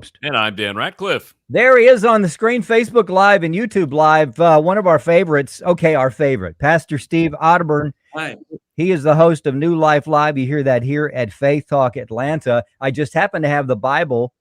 host. And I'm Dan Ratcliffe. There he is on the screen, Facebook Live and YouTube Live. One of our favorites. Okay, our favorite, Pastor Steve Arterburn. Hi. He is the host of New Life Live. You hear that here at Faith Talk Atlanta. I just happen to have the Bible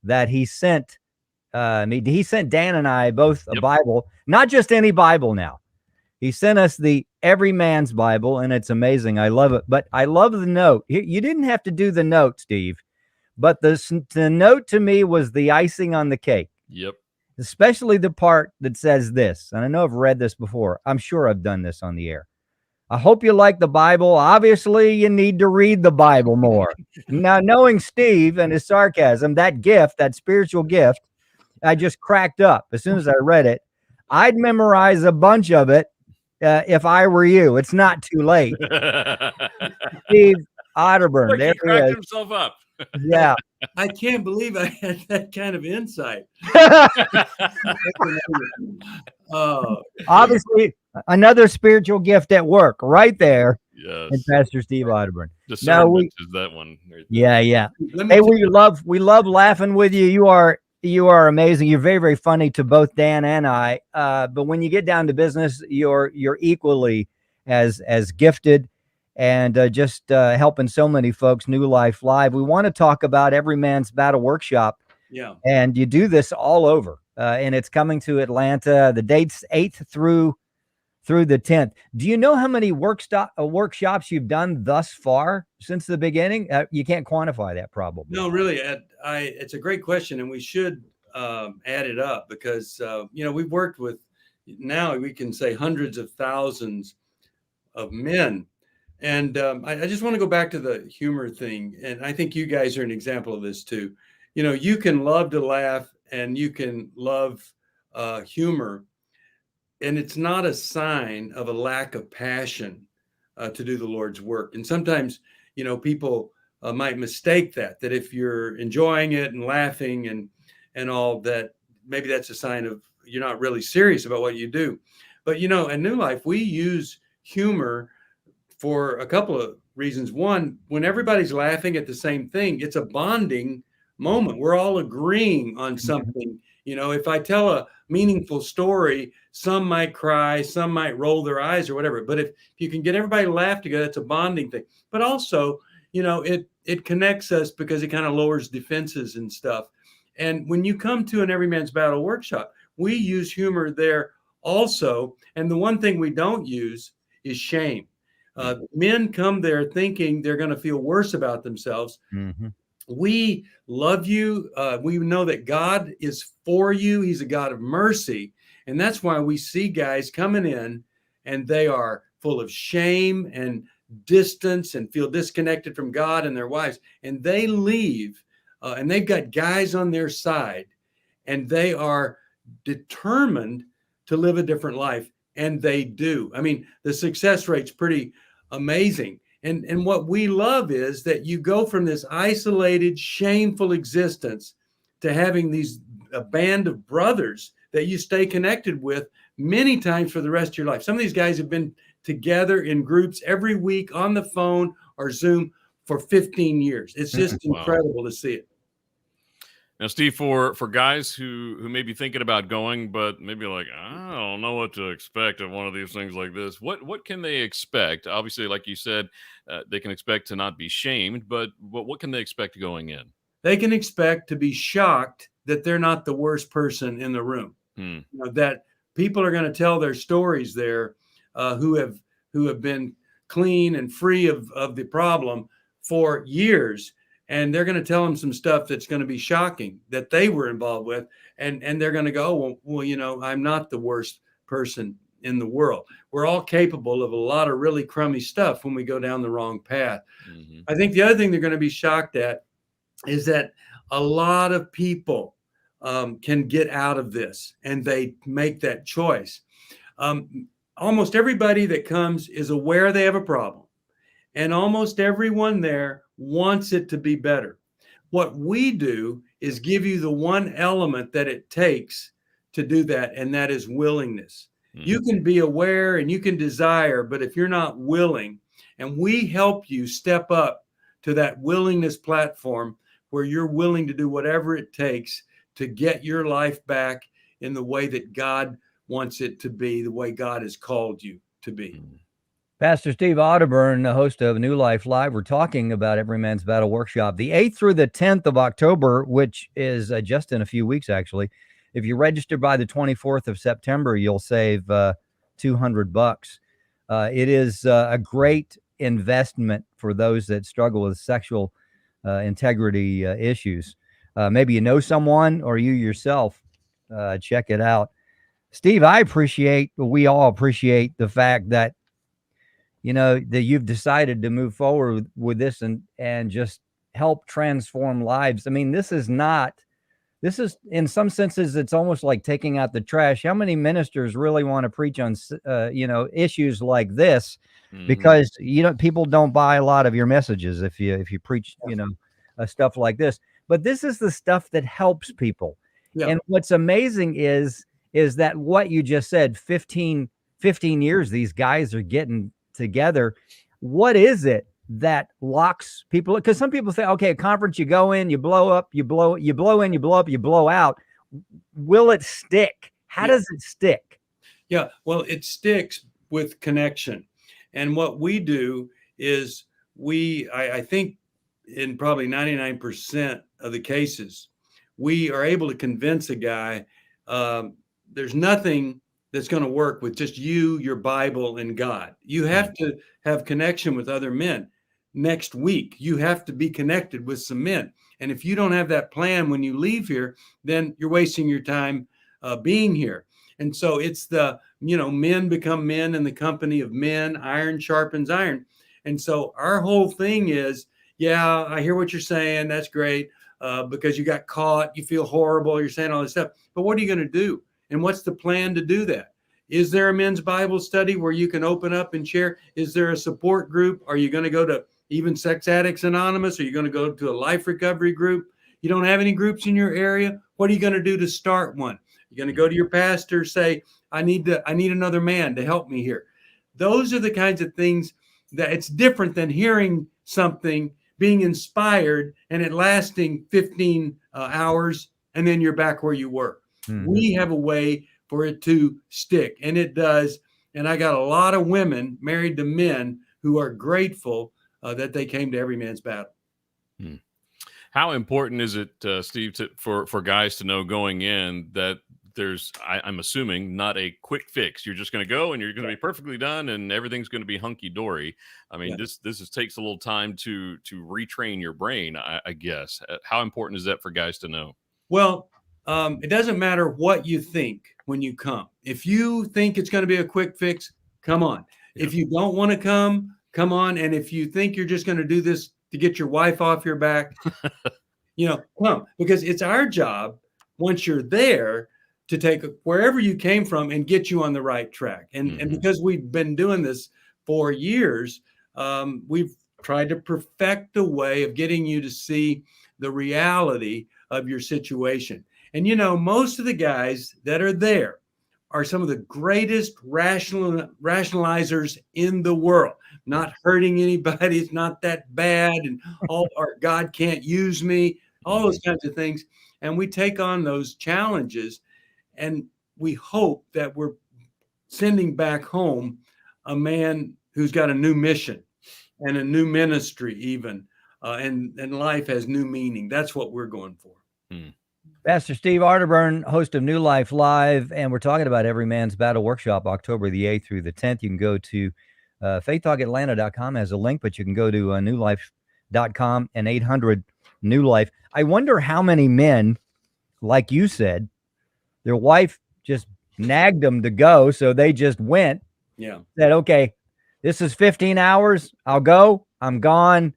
that he sent me. He sent Dan and I both a Bible, not just any Bible now. He sent us the Every Man's Bible, and it's amazing. I love it. But I love the note. You didn't have to do the note, Steve, but the note to me was the icing on the cake. Yep. Especially the part that says this. And I know I've read this before. I'm sure I've done this on the air. I hope you like the Bible. Obviously, you need to read the Bible more. Now, knowing Steve and his sarcasm, that gift, that spiritual gift, I just cracked up as soon as I read it. I'd memorize a bunch of it if I were you. It's not too late. Steve Arterburn. Like there he cracked he is. himself up. Yeah. I can't believe I had that kind of insight. Obviously, another spiritual gift at work right there. Yes. And Pastor Steve Arterburn. Discernment is that one. Right yeah. Hey, we love laughing with you. You are amazing. You're very, very funny to both Dan and I. But when you get down to business, you're equally as gifted and just helping so many folks. New Life Live. We want to talk about Every Man's Battle Workshop. Yeah. And you do this all over, and it's coming to Atlanta. The date's 8th through the 10th. Do you know how many workshops you've done thus far since the beginning? You can't quantify that probably. No, really. It's a great question, and we should add it up because, we've worked with, now we can say hundreds of thousands of men. And I just want to go back to the humor thing. And I think you guys are an example of this too. You can love to laugh and you can love humor. And it's not a sign of a lack of passion to do the Lord's work. And sometimes, people might mistake that if you're enjoying it and laughing and all that, maybe that's a sign of you're not really serious about what you do. But, in New Life, we use humor for a couple of reasons. One, when everybody's laughing at the same thing, it's a bonding moment. We're all agreeing on something. If I tell a meaningful story, some might cry, some might roll their eyes or whatever. But if you can get everybody to laugh together, it's a bonding thing. But also, it connects us because it kind of lowers defenses and stuff. And when you come to an Every Man's Battle workshop, we use humor there also. And the one thing we don't use is shame. Men come there thinking they're going to feel worse about themselves. Mm-hmm. We love you. We know that God is for you. He's a God of mercy. And that's why we see guys coming in and they are full of shame and distance and feel disconnected from God and their wives. And they leave and they've got guys on their side and they are determined to live a different life. And they do. I mean, the success rate's pretty amazing. And what we love is that you go from this isolated, shameful existence to having a band of brothers that you stay connected with many times for the rest of your life. Some of these guys have been together in groups every week on the phone or Zoom for 15 years. It's just incredible to see it. Now, Steve, for guys who may be thinking about going, but maybe like, I don't know what to expect of one of these things like this, what can they expect? Obviously, like you said, they can expect to not be shamed, but what can they expect going in? They can expect to be shocked that they're not the worst person in the room. That people are going to tell their stories there who have been clean and free of the problem for years. And they're going to tell them some stuff that's going to be shocking that they were involved with. And they're going to go, well, I'm not the worst person in the world. We're all capable of a lot of really crummy stuff when we go down the wrong path. Mm-hmm. I think the other thing they're going to be shocked at is that a lot of people can get out of this and they make that choice. Almost everybody that comes is aware they have a problem. And almost everyone there wants it to be better. What we do is give you the one element that it takes to do that, and that is willingness. Mm-hmm. You can be aware and you can desire, but if you're not willing, and we help you step up to that willingness platform where you're willing to do whatever it takes to get your life back in the way that God wants it to be, the way God has called you to be. Pastor Steve Arterburn, the host of New Life Live, we're talking about Every Man's Battle Workshop, the 8th through the 10th of October, which is just in a few weeks, actually. If you register by the 24th of September, you'll save $200. It is a great investment for those that struggle with sexual integrity issues. Maybe you know someone or you yourself. Check it out. Steve, we all appreciate the fact that that you've decided to move forward with this and just help transform lives. I mean, this is in some senses, it's almost like taking out the trash. How many ministers really want to preach on, issues like this? Because, people don't buy a lot of your messages if you preach, stuff like this, but this is the stuff that helps people. Yeah. And what's amazing is that what you just said, 15 years, these guys are getting together. What is it that locks people? Because some people say, okay, a conference, you go in, you blow up, you blow in, you blow up, you blow out. Will it stick? How does it stick? Yeah, well, it sticks with connection. And what we do is I think in probably 99% of the cases, we are able to convince a guy there's nothing that's going to work with just you, your Bible, and God. You have to have connection with other men. Next week, you have to be connected with some men. And if you don't have that plan when you leave here, then you're wasting your time being here. And so it's men become men in the company of men, iron sharpens iron. And so our whole thing is, yeah, I hear what you're saying. That's great. Because you got caught, you feel horrible, you're saying all this stuff. But what are you going to do? And what's the plan to do that? Is there a men's Bible study where you can open up and share? Is there a support group? Are you going to go to even Sex Addicts Anonymous? Are you going to go to a life recovery group? You don't have any groups in your area? What are you going to do to start one? You're going to go to your pastor, say, I need another man to help me here. Those are the kinds of things that it's different than hearing something, being inspired, and it lasting 15 hours, and then you're back where you were. Mm-hmm. We have a way for it to stick, and it does. And I got a lot of women married to men who are grateful that they came to Every Man's Battle. Hmm. How important is it, Steve, for guys to know going in that there's, I'm assuming, not a quick fix? You're just going to go and you're going to be perfectly done and everything's going to be hunky dory. I mean, this takes a little time to retrain your brain, I guess. How important is that for guys to know? Well, it doesn't matter what you think when you come. If you think it's going to be a quick fix, come on. Yeah. If you don't want to come on. And if you think you're just going to do this to get your wife off your back, come. Because it's our job, once you're there, to take wherever you came from and get you on the right track. And because we've been doing this for years, we've tried to perfect a way of getting you to see the reality of your situation. And, most of the guys that are there are some of the greatest rationalizers in the world. Not hurting anybody. It's not that bad. And God can't use me. All those kinds of things. And we take on those challenges. And we hope that we're sending back home a man who's got a new mission and a new ministry even. And life has new meaning. That's what we're going for. Pastor Steve Arterburn, host of New Life Live, and we're talking about Every Man's Battle Workshop, October the 8th through the 10th. You can go to FaithTalkAtlanta.com has a link, but you can go to newlife.com and 800-NEW LIFE. I wonder how many men, like you said, their wife just nagged them to go, so they just went. Yeah. Said, okay, this is 15 hours. I'll go. I'm gone.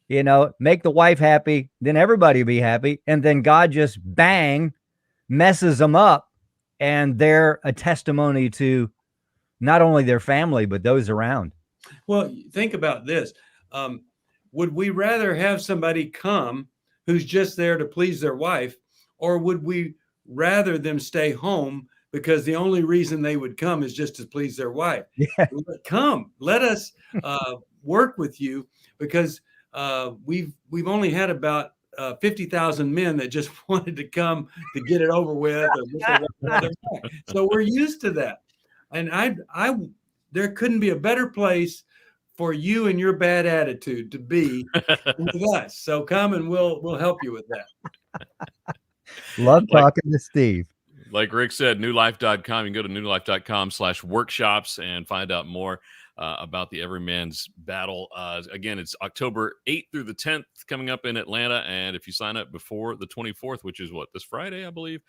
Make the wife happy, then everybody be happy. And then God just bang messes them up. And they're a testimony to not only their family, but those around. Well, think about this. Would we rather have somebody come who's just there to please their wife, or would we rather them stay home because the only reason they would come is just to please their wife? Yeah. Come, let us work with you, because we've only had about 50,000 men that just wanted to come to get it over with. So we're used to that. And there couldn't be a better place for you and your bad attitude to be with us. So come and we'll help you with that. Love talking to Steve. Like Rick said, newlife.com. You can go to newlife.com/workshops and find out more about the Everyman's Battle. Again, it's October 8th through the 10th coming up in Atlanta. And if you sign up before the 24th, which is this Friday, I believe,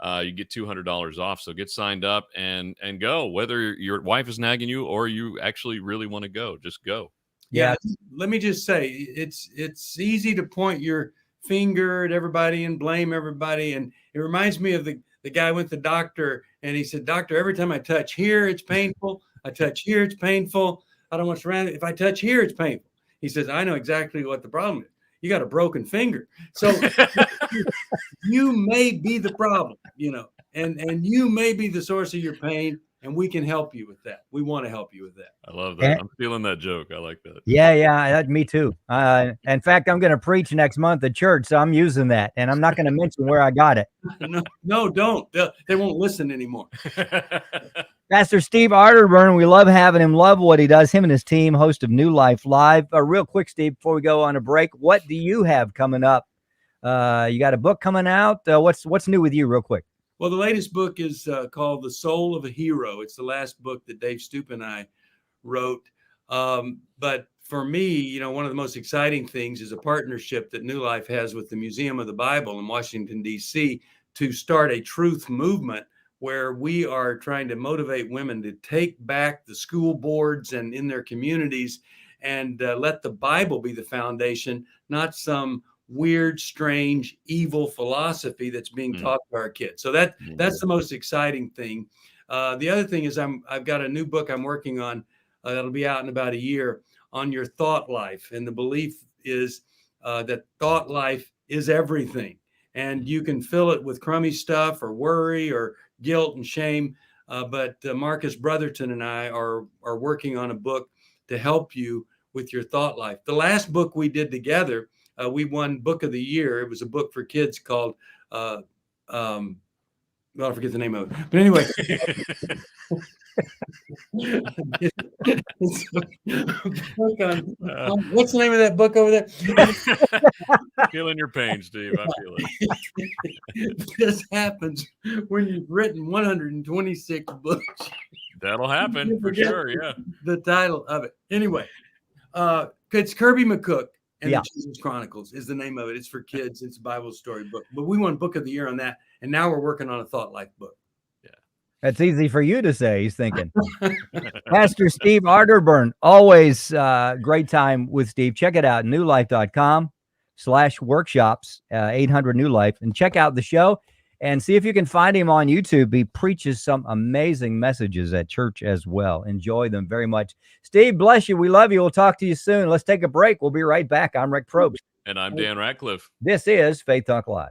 you get $200 off. So get signed up and go, whether your wife is nagging you or you actually really want to go, just go. Yeah. Let me just say, it's easy to point your finger at everybody and blame everybody. And it reminds me of the guy went to the doctor and he said, "Doctor, every time I touch here, it's painful. I touch here, it's painful. I don't want to surround it. If I touch here, it's painful." He says, "I know exactly what the problem is. You got a broken finger." So you may be the problem, and you may be the source of your pain, and we can help you with that. We want to help you with that. I love that. I'm feeling that joke. I like that. Yeah, me too. In fact, I'm going to preach next month at church, so I'm using that, and I'm not going to mention where I got it. No, don't. They won't listen anymore. Pastor Steve Arterburn, we love having him, love what he does, him and his team, host of New Life Live. Real quick, Steve, before we go on a break, what do you have coming up? You got a book coming out. What's new with you, real quick? Well, the latest book is called The Soul of a Hero. It's the last book that Dave Stoop and I wrote. But for me, one of the most exciting things is a partnership that New Life has with the Museum of the Bible in Washington, D.C. to start a truth movement where we are trying to motivate women to take back the school boards and in their communities and let the Bible be the foundation, not some weird, strange, evil philosophy that's being taught to our kids. So that's the most exciting thing. The other thing is I've got a new book I'm working on that'll be out in about a year on your thought life. And the belief is that thought life is everything. And you can fill it with crummy stuff or worry or guilt and shame. But Marcus Brotherton and I are working on a book to help you with your thought life. The last book we did together, we won Book of the Year. It was a book for kids called, I forget the name of it. But anyway, what's the name of that book over there? Feeling your pain, Steve. I feel it. This happens when you've written 126 books. That'll happen for sure. Yeah. The title of it. Anyway, it's Kirby McCook. And the Jesus Chronicles is the name of it. It's for kids. It's a Bible story book. But we won Book of the Year on that. And now we're working on a Thought Life book. Yeah. That's easy for you to say, he's thinking. Pastor Steve Arterburn, always great time with Steve. Check it out, newlife.com/workshops, 800 New Life. And check out the show and see if you can find him on YouTube. He preaches some amazing messages at church as well. Enjoy them very much. Steve, bless you. We love you. We'll talk to you soon. Let's take a break. We'll be right back. I'm Rick Probst. And I'm Dan Ratcliffe. This is Faith Talk Live.